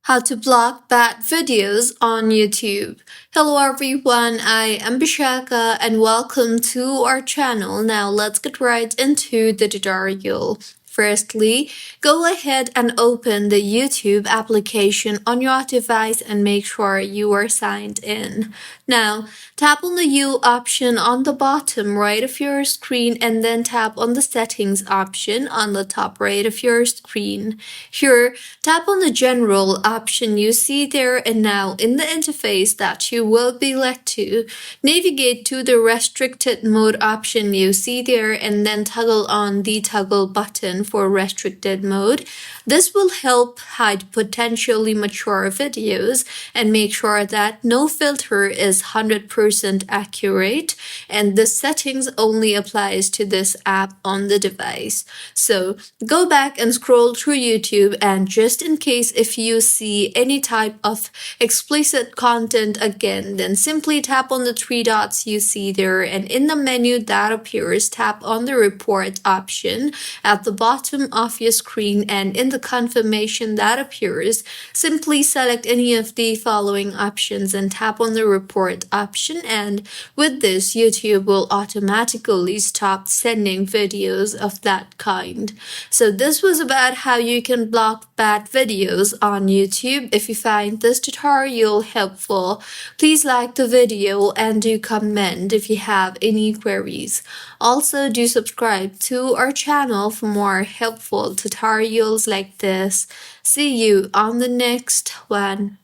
How to block bad videos on YouTube. Hello everyone, I am Bishaka and welcome to our channel. Now let's get right into the tutorial. Firstly, go ahead and open the YouTube application on your device and make sure you are signed in. Now, tap on the U option on the bottom right of your screen and then tap on the settings option on the top right of your screen. Here, tap on the general option you see there, and now in the interface that you will be led to, navigate to the restricted mode option you see there and then toggle on the toggle button for restricted mode. This will help hide potentially mature videos and make sure that no filter is 100% accurate, and the settings only applies to this app on the device. So go back and scroll through YouTube, and just in case if you see any type of explicit content again, then simply tap on the three dots you see there, and in the menu that appears, tap on the report option at the bottom of your screen, and in the confirmation that appears, simply select any of the following options and tap on the report option, and with this YouTube will automatically stop sending videos of that kind. So this was about how you can block bad videos on YouTube. If you find this tutorial helpful, please like the video and do comment if you have any queries. Also, do subscribe to our channel for more helpful tutorials like this. See you on the next one.